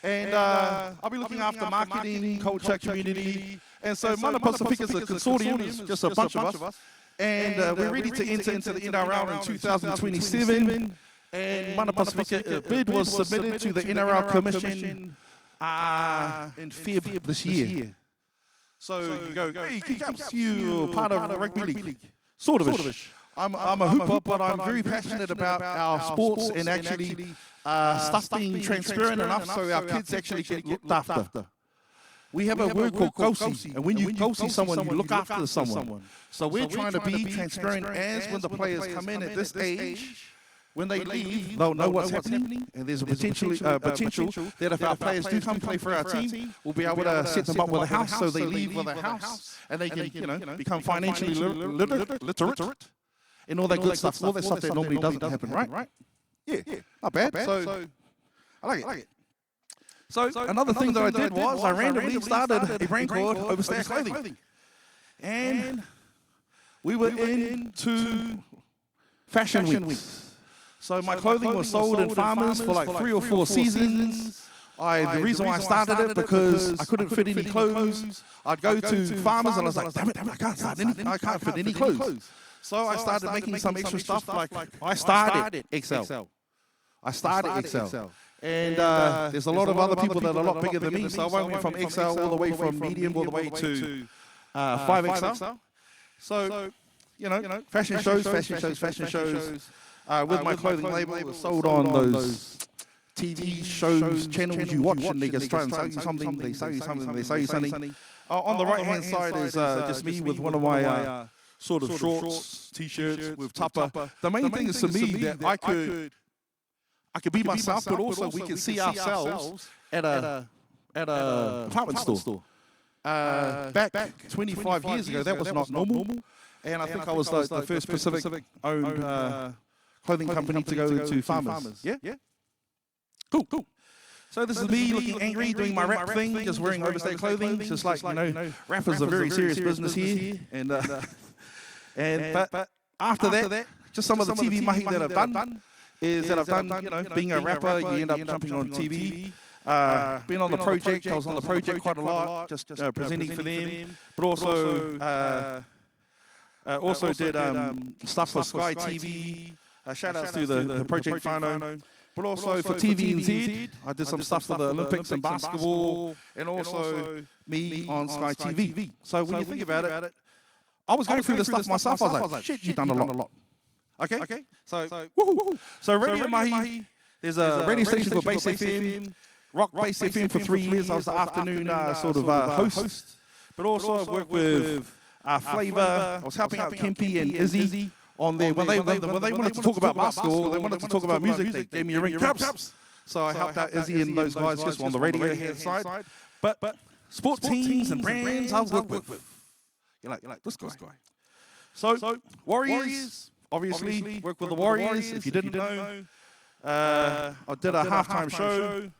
D: And I'll be looking after marketing, culture, community. And so Mana Pacifica is a consortium, it's just a bunch of us. And we're ready to enter into the NRL in 2027. And Mana Pacifica bid was submitted to the NRL Commission in February this year. So you go, hey, you're part of rugby league. Sort of-ish. I'm a hooper, but I'm very passionate about our sports and actually stuff being transparent enough so our kids actually get looked after. We have a word called Kosi, and when you Kosi someone, you look after someone. So we're trying to be transparent as when the players come in at this age. When they leave, they'll know what's happening, and there's a potential that if our players do come play for our team, we'll be able to set them up with a house so they leave with a house, and they can, become financially literate. and all that good stuff. All that stuff that normally doesn't happen, right? Yeah, not bad. So I like it. So another thing that I did was I randomly started a brand called Overstay Clothing. And we were into fashion weeks. So my clothing was sold in Farmers for like 3 or 4 seasons. The reason why I started it because I couldn't fit any clothes. I'd go to Farmers and I was like, damn it, I can't fit any clothes. So I started making some extra stuff. Like I started XL. And there's a lot of other people that are a lot bigger than me. So I went from XL all the way from medium all the way to 5XL. So, you know, fashion shows. With my clothing label, it was sold on those TV shows, channels you watch, and they just try and sell you something, they sell you something. On the right-hand side is just me with one of my sort of shorts, T-shirts with tupper. The main thing is to me that I could be myself, but also we can see ourselves at a department store. Back 25 years ago, that was not normal. And I think I was the first Pacific-owned clothing company to go to Farmers. Yeah? Cool. So this is me looking angry, doing my rap thing, just wearing overstay clothing. Just like, you know, rap is a very serious business here. But after that, just some of the TV mahi that I've done is that I've done, you know, being a rapper, you end up jumping on TV. Being on the project, I was on the project quite a lot, just presenting for them. But also did stuff for Sky TV. Shout outs to the Project Whānau. But also for TVNZ, I did some stuff for the Olympics and basketball, and also me on Sky TV. So when you think about it, I was going through this stuff myself. I was like, shit, you've done a lot. Okay? So Radio Mahi, there's a radio station called Base FM, Rock Base FM for 3 years. I was the afternoon host. But also I've worked with Flavour. I was helping out Kempy and Izzy on there. When they wanted to talk about basketball, they wanted to talk about music, they gave me a ring, Caps. So I helped out Izzy and those guys just on the radio hand side. But sports teams and brands I've worked with. You're like this guy. So Warriors, obviously, work with the Warriors. If you didn't know, I did a halftime show.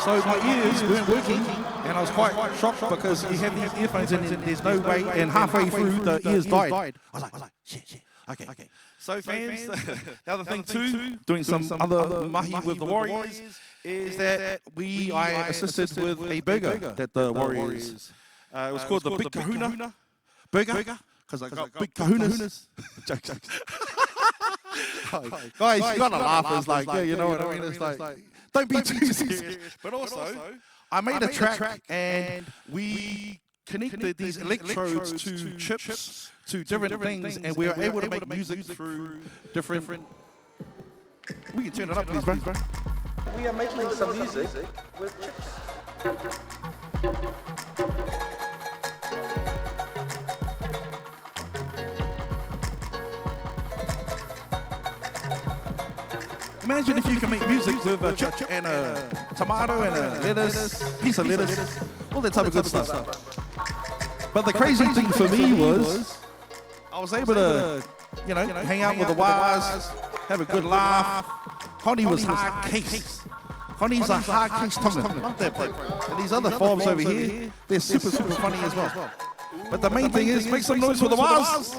D: So my ears weren't working, and I was quite shocked because you have these earphones in and there's no way, and halfway through the ears died. I was like, shit. Okay. So fans, the other thing too, doing some other mahi with the Warriors, is that I assisted with a burger that the Warriors, it was called the Big Kahuna Burger, because I got big kahunas. Guys, you gotta laugh. It's like, yeah, you know what I mean? It's like, don't be too serious. But also, I made a track and we connected these electrodes to chips, to different things, and we were able to make music through different... We can turn it up, please, bro.
E: We are making some music with chips.
D: Imagine if you can make music with a chip and a tomato and a lettuce, piece of lettuce, all that type of good stuff. But the crazy thing for me was I was able to, you know, hang out with the wires, have a good laugh. Connie was hard case. Connie's a hard case tongue. Love that bloke. And these other fobs over here, they're super funny as well. But the main thing is make some noise for the wires.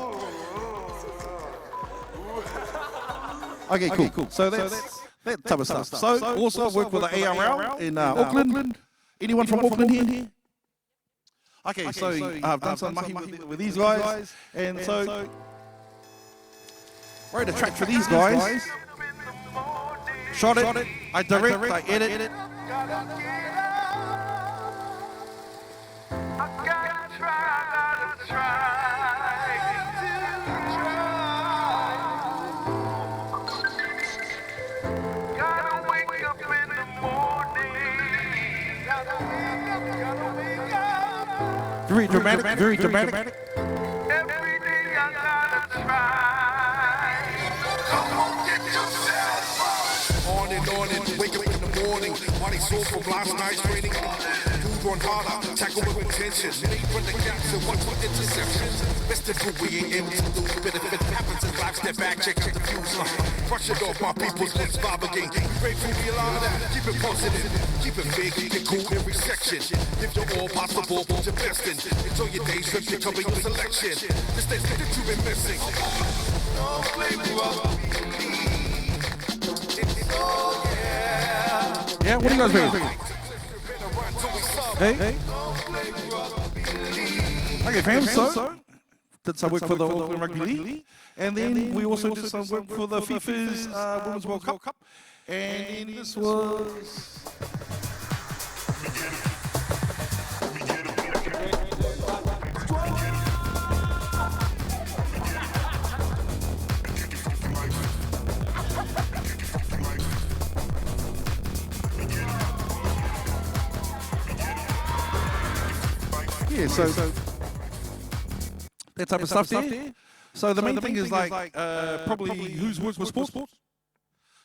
D: Okay, cool. So that's that type of stuff. So also work with the ARL in Auckland. Anyone from Auckland here? Okay, so I've done some mahi with these guys, and so wrote a track for these guys. Shot it. I direct. I edit. Very dramatic.
C: On and wake up in the morning. Body sore from last night's training. Dude run harder, tackle with intention. Made from the gaps and watch with interceptions. Best of all, we ain't able to lose. But if it happens in life, step back, check out the fuse line. Brush it off, my people's lips vibe again. Grateful to be alive, keep it positive. Keep it big, keep it cool every section. Give your all possible, put your best in. Enjoy your day, trip to cover your selection. This thing that you've been missing. Don't blame you up.
D: Yeah, what do you guys think? Hey? Okay, fam, so did some work for the Auckland Rugby League, and then we also did some work for the FIFA's Women's World Cup, and this was... Yeah, so that type of stuff there. So the main thing is like probably who's worked with sports.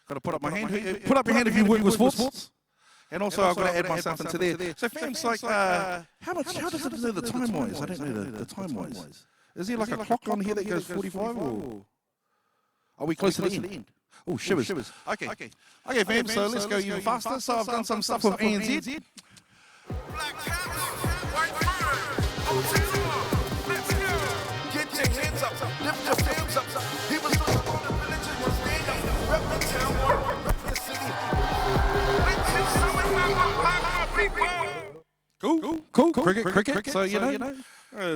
D: Got to put up my hand. Put up your hand if you work with sports. And also I've got to add myself into there. So fam's like, how does it know the time wise? I don't know the time wise. Is there like a clock on here that goes 45 or are we close to the end? Oh, shivers. Okay, fam, so let's go even faster. So I've done some stuff with ANZ.
C: Get your hands up, lift your fams up. He was doing all the religion, was stand up, rep the town, rep the city.
D: Cool. Cricket. So, you know,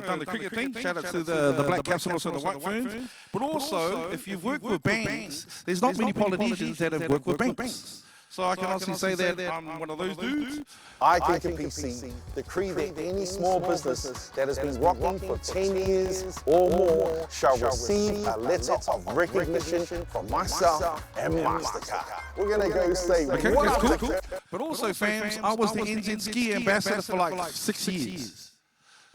D: done the cricket thing. Shout out to the Black Caps and also the White Ferns. But also, if you've worked with banks, there's not many Polynesians that have worked with banks. So I can honestly say that I'm one of those dudes.
E: I think PC decree that any small business that has been rocking for 10 years or more shall receive a letter of recognition from myself and MasterCard. We're going to go say,
D: Okay,
E: what
D: that's
E: up,
D: cool. But also, fams, I was the NZ ski ambassador for like 6 years.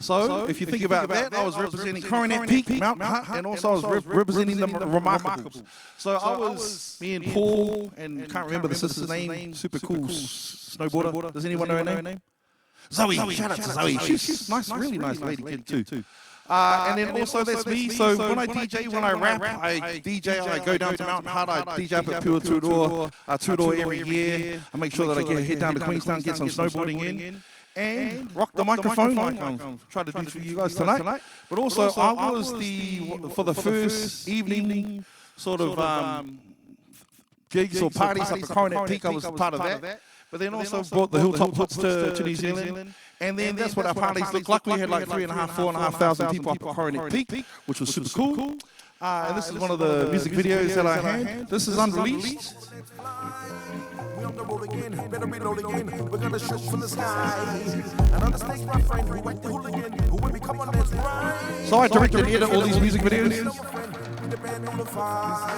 D: So, if you think about that, I was representing Coronet Peak, Mount Hutt, and also I was representing the Remarkables. So I was, me and Paul, and can't remember the sister's name, super cool snowboarder. Does anyone know her name? Zoe, shout out to Zoe. She's nice, really nice lady kid too. And then also that's me, so when I DJ, when I rap, I DJ, I go down to Mount Hutt, I DJ up at Pure Tudor, every year. I make sure that I head down to Queenstown, get some snowboarding in. And rock the microphone like I'm trying to do for you guys tonight. But also, I was for the first evening sort of gigs or parties up at Coronet Peak, I was part of that. But then also brought the Hilltop Hoods to New Zealand. And then that's what our parties looked like. We had like 4,500 people up at Coronet Peak, which was super cool. And this is one of the music videos that I had. This is unreleased.
C: We on the road again, better reload again. We're gonna shoot from the sky. And on the stage, my friend, who went the hooligan, who will become on this ride.
D: So I directed and edited all these music videos.
C: The band on the fire.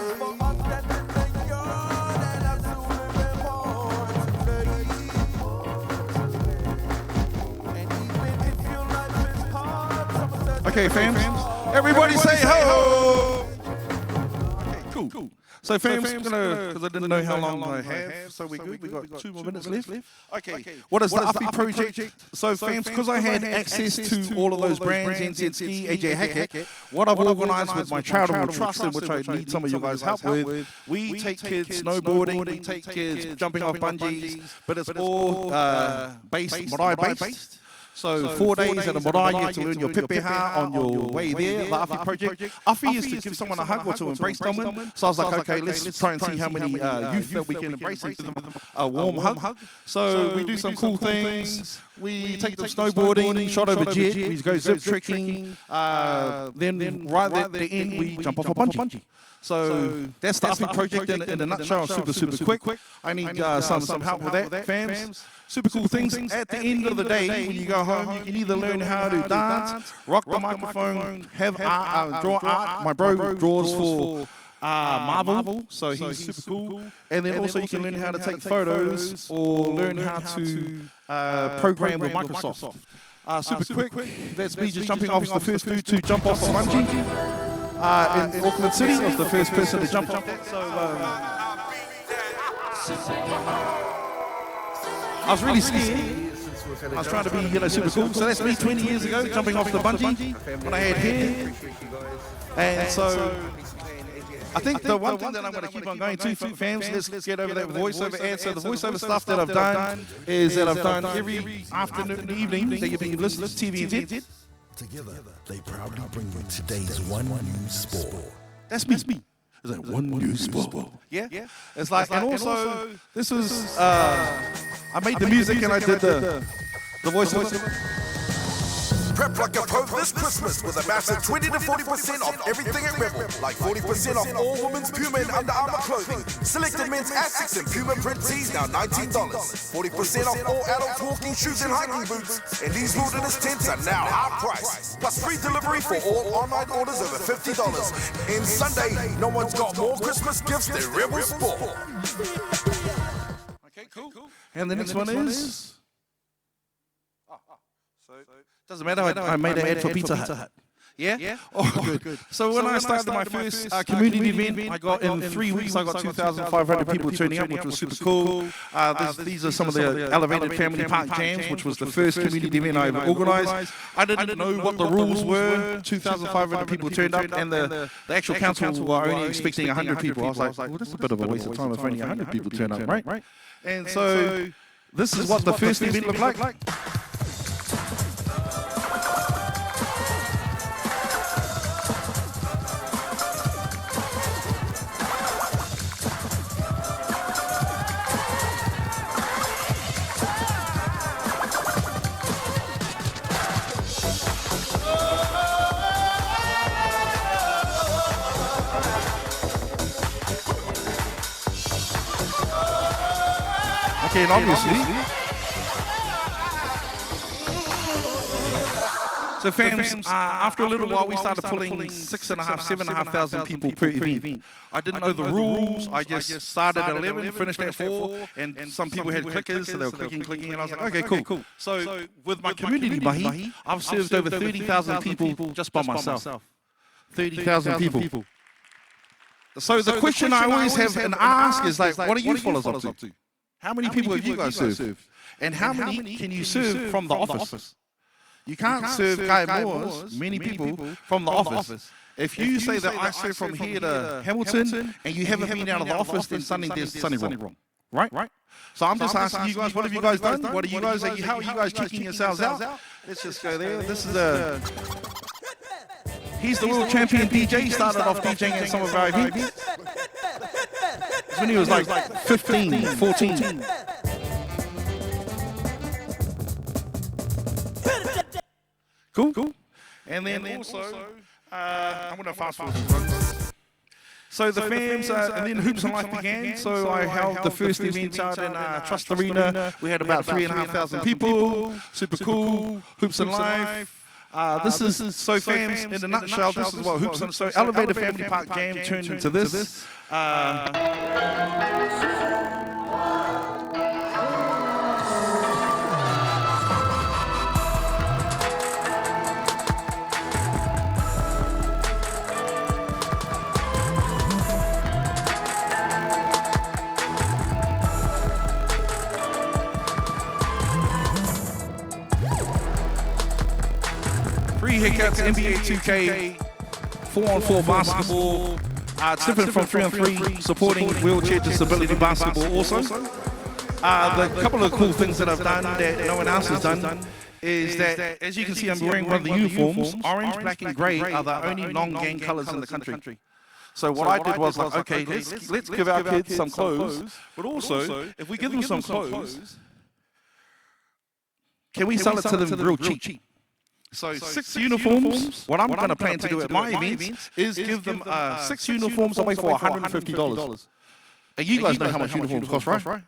D: Okay, fams. Everybody say ho! Okay, cool. So, fams, because I didn't know how long I have, so we're good. We've got 2 more minutes left. Okay, what is the Uppy project? So, fams, because I had access to all of those brands, NZ Ski, AJ Hackett, what I've organised with my charitable trust, in which I need some of you guys' help with, we take kids snowboarding, we take kids jumping off bungees, but it's all marae-based. So 4 days at a marae, you get to learn your pepeha on your way there, the Uppy project. Uppy is to give someone a hug or to embrace someone. So I was like, okay, let's try and see how many youth that we can embrace and give them a warm hug. So we do some cool things. We take them snowboarding, shot over jet, we go zip trekking. Then right at the end, we jump off a bungee. So that's the Uppy project in a nutshell, super quick. I need some help with that, fams. Super cool things. At the end of the day, when you go home, you can either learn how to dance, rock the microphone, have art, draw art. My bro draws for Marvel, so he's super cool. And then also you can learn how to take photos or learn how to program with Microsoft. Super quick. That's me just jumping off the first dude to jump off a bungee. in Auckland City. I was the first person to jump off that. So I was really scared. I was trying to be, super cool. So that's me 20 years ago, jumping off the bungee when I had hair. And so I think the one thing that I'm going to keep on going to, fans, let's get over that voiceover ad. So the voiceover stuff that I've done is that I've done every afternoon and evening that you've been listening to TVNZ.
F: Together, they proudly bring you today's one new sport.
D: That's me. It's like one new sport. Yeah? It's like, and also, this was, I made the music and I did the voiceover.
C: Prep like a pro this Christmas with a massive 20 to 40% off everything at Rebel. Like 40% off all women's Puma and Under Armour clothing. Selected men's Asics and Puma print tees now $19. 40% off all adult walking shoes and hiking boots. And these wilderness tents are now half price. Plus free delivery for all online orders over $50. And Sunday, no one's got more Christmas gifts than Rebel Sport.
D: Okay, cool. And the next one is... Doesn't matter, I made an ad for Pizza Hut. Yeah? Oh, good. So when I started my first community event, I got in 3 weeks, I got 2,500 people turning up, which was super cool. These are some of the elevated family park jams, which was the first community event I ever organized. I didn't know what the rules were. 2,500 people turned up, and the actual council were only expecting 100 people. I was like, well, that's a bit of a waste of time if only 100 people turn up, right? And so this is what the first event looked like. Okay, and obviously, so fans, after a little while, we started pulling 6,500, 7,500 people per event. I didn't know the rules. I just started at 11, finished at 4, and some people had clickers, so they were clicking, and I was like, okay, cool. So with my community mahi, I've served over 30,000 people just by myself. 30,000 people. So the question I always have and ask is like, what are you fellas up to? How many people have you guys served? And how many can you serve from the office? You can't serve Kai Moore's, many people, from the office. If you say that I serve from here to Hamilton and you haven't been out of the office, then there's something wrong. Right? So I'm just asking you guys, what have you guys done? How are you guys checking yourselves out? Let's just go there. This is he's the world champion DJ. He started off DJing at some of our events. When he was like 15, 14. Cool. And then also, I'm going to fast forward these runs. So the fans, and then Hoops and Life began. So I held the first event out in Trust Arena. We had about 3,500 people. Super cool. Hoops and Life. This is, so fans, in a nutshell, this is what Hoops and, so Elevator Family Park Jam turned into this. Free hiccups, NBA 2K, 4-on-4 basketball, it's different from 3-on-3, supporting wheelchair disability basketball also. The couple of cool things that I've done that no one else has done is that, as you can see, I'm wearing one of the uniforms. Orange, black, and grey are the only non-gang colours in the country. So what I did was like, okay, let's give our kids some clothes, but also, if we give them some clothes, can we sell it to them real cheap? So 6 uniforms, what I'm going to plan to do at my events is give them 6 uniforms away for $150. And you guys know how much uniforms cost, right?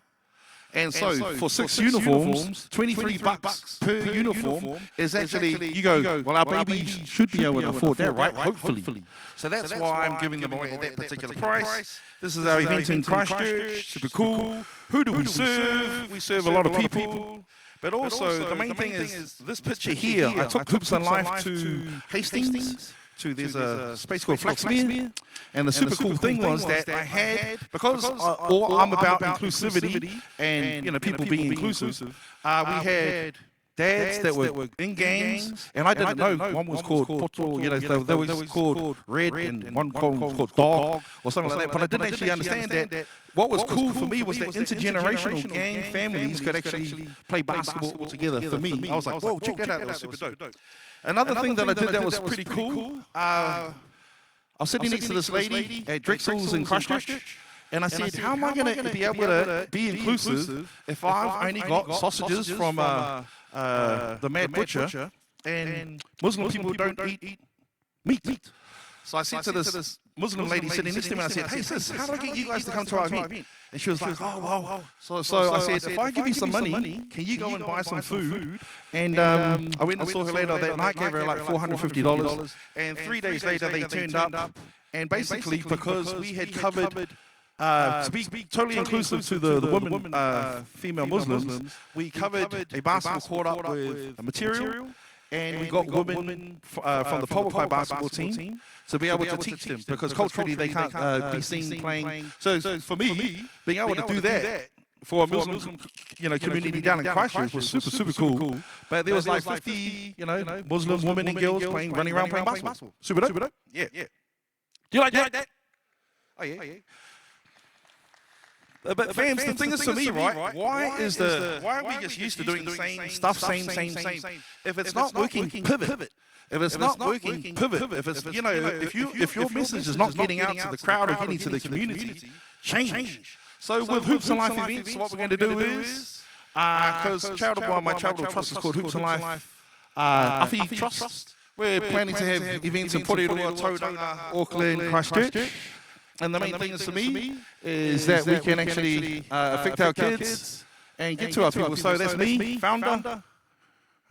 D: And so for 6 uniforms, $23 per uniform is actually, you go, well, our babies should be able to afford that, right? Hopefully. So that's why I'm giving them away at that particular price. This is our event in Christchurch, super cool. Who do we serve? We serve a lot of people. But also, the main thing is this picture here. I took Hoops and Life to Hastings to there's a space called Flaxmere, and the super cool thing was that I had, because I'm about inclusivity and people being inclusive, we had dads that were in gangs, and I didn't know one was called Poto, they were called Red, and one was called Dog, or something like that, but I didn't actually understand that. What was cool for me was that intergenerational gang families could actually play basketball together for me. I was like, whoa, check that out, that was super dope. Another thing that I did that was pretty cool, I was sitting next to this lady at Drexel's in Christchurch, and I said, how am I going to be able to be inclusive if I've only got sausages from the Mad Butcher, and Muslim people don't eat meat? So I said to this Muslim lady sitting next to me, I said, hey sis, how do I get you guys to come to our event? And she was like, oh, wow. So I said, if I give you some money, can you go and buy some food? And I went and saw her later that night, gave her like $450, and 3 days later they turned up, and basically because we had covered, to be totally inclusive to the women, female Muslims, we covered a basketball court up with a material, and we got women from the Powerplay basketball team to be able to teach them, because culturally they can't be seen playing. So for me, being able to do that for a Muslim community down in Christchurch was super cool. But there was like 50 Muslim women and girls running around playing basketball. Super dope. Yeah. Do you like that? Oh yeah. But fams, the thing is for me, right? Why are we just used to doing the same stuff, same? If it's not working, pivot. If it's not working, pivot. If it's if your message is not getting out to the crowd or getting to the community, change. So with Hoops and Life events, what we're going to do is, because my charitable trust is called Hoops and Life Afi Trust. We're planning to have events in Porirua, Tauranga, Auckland, Christchurch. And the main thing is for me is that we can actually affect our kids and get to our people. So that's me, founder,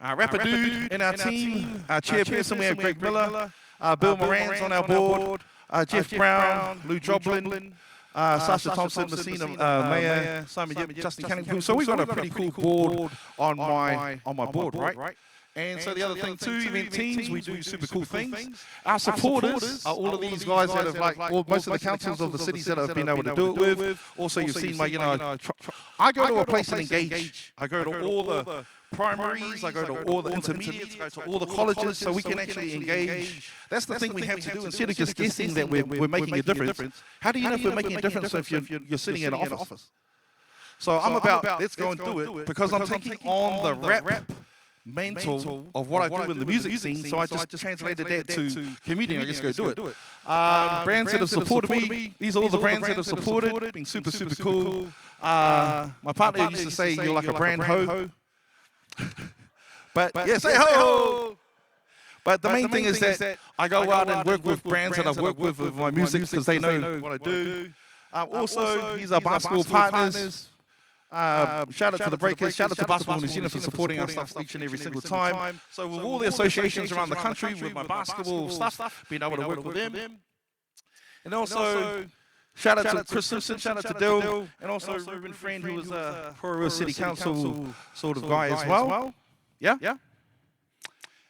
D: rapper dude in our team, our chairperson, we have Greg Miller, Bill Moran's on our board, Jeff Brown, Lou Joblin, Sasha Thompson, Messina Mayer, Simon Yip, Justin Cunningham. So we've got a pretty cool board on my board, right? And so the other thing too, event teams, we do super cool things. Our supporters are all of these guys that have most of the councils of the cities that I've been able to do it with. Also, you've seen my, I go to a place and engage. I go to all the primaries, I go to all the intermediates, I go to all the colleges, so we can actually engage. That's the thing we have to do. Instead of just guessing that we're making a difference, how do you know if we're making a difference if you're sitting in an office? So I'm about, let's go and do it, because I'm taking on the rap mental of what I do in the music scene, so I just translated that to comedian. I just go do it. Brands that have supported me, these are all the brands that have supported, been super cool. My partner used to say, you're like a brand ho. But yeah, say ho! But the main thing is that I go out and work with brands that I've worked with my music, because they know what I do. Also, these are basketball partners. Shout out to the Breakers, shout out to Basketball New Zealand for supporting our stuff each and every single time. So with all the associations around the country, with my basketball stuff, being able to work with them. And also, shout out to Chris Simpson, shout out to Dill, and also Ruben Friend, who was a Porirua City Council sort of guy as well. Yeah?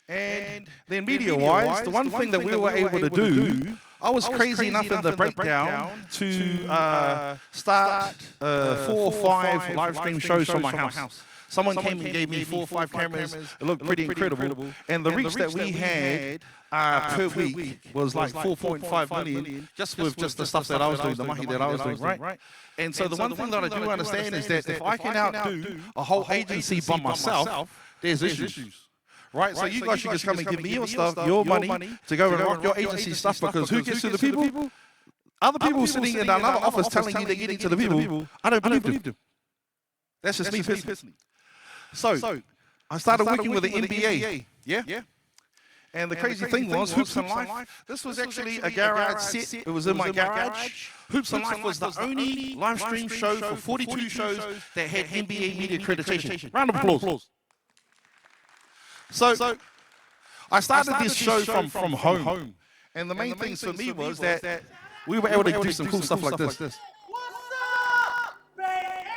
D: And then media-wise, the one thing that we were able to do, I was crazy enough in the breakdown to start 4 or 5 live stream shows from my house. Someone came and gave me 4 or 5 cameras. It looked pretty incredible. And the reach that we had per week was like 4.5 million, just with just the stuff that I was doing, the mahi that I was doing, right? And so the one thing that I do understand is that if I can outdo a whole agency by myself, there's issues. Right, so you guys should just come and give me your stuff, your money, to go and rock your agency stuff, because who gets to the people? Other people sitting in another office telling you they're getting to the people, I don't believe them. That's just me personally. So, I started working with the NBA, yeah? And the crazy thing was, Hoops and Life, this was actually a garage set. It was in my garage. Hoops and Life was the only live stream show for 42 shows that had NBA media accreditation. Round of applause. So I started this show from home. And the main thing for me was that we were able to do some cool stuff like this.
G: What's up, Bay Area?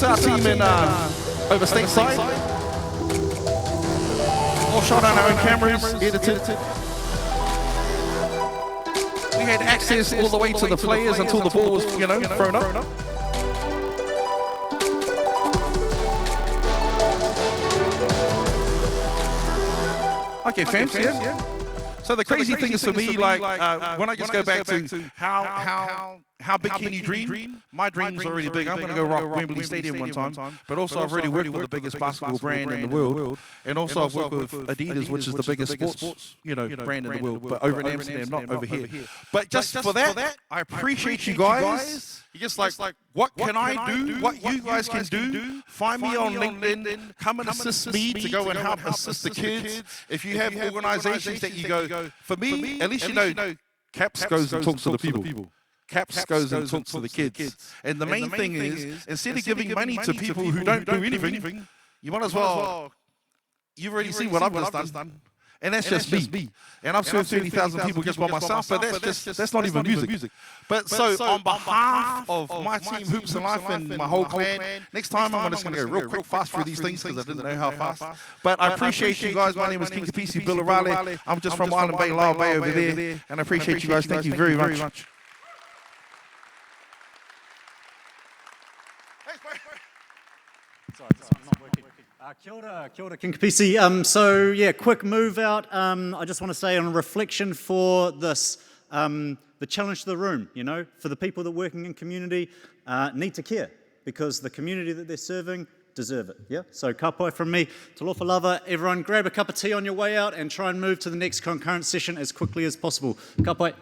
D: is our team in over stateside. All shot on our own cameras, edited. We had access all the way to the players until the ball was, you know, thrown up. Okay, fans, yeah. So the crazy thing is for me, like, when I just go back to how big can you dream? My dream's already big. I'm going to go rock Wembley Stadium one time, but also I've already worked with the biggest basketball brand in the world, and also I've worked with Adidas, which is the biggest sports, you know, brand in the world, but over in Amsterdam, not over here. But just for that, I appreciate you guys. You're just like, what can I do? What you guys can do? Find me on LinkedIn. Come and assist me to go and help assist the kids. If you have organizations that you go, for me, at least you know, Kapis goes and talks to the people. Kapis goes and talks to the kids. And the main thing is, instead of giving money to people who don't do anything, you might as well, you've already seen what I've just done. And that's just me. And I've served 30,000 people just by myself, but that's not even music. But so on behalf of my team, Hoops and Life, and my whole clan, next time I'm just going to go real quick fast through these things because I didn't know how fast. But I appreciate you guys. My name is King Kapis, Bill O'Reilly. I'm just from Island Bay, Lyle Bay over there. And I appreciate you guys. Thank you very much.
A: Kia ora, King Kapis. So yeah, quick move out. I just want to say on reflection for this, the challenge to the room, you know, for the people that are working in community, need to care because the community that they're serving deserve it, yeah? So ka pai from me, talofa lava, everyone grab a cup of tea on your way out and try and move to the next concurrent session as quickly as possible. Ka pai.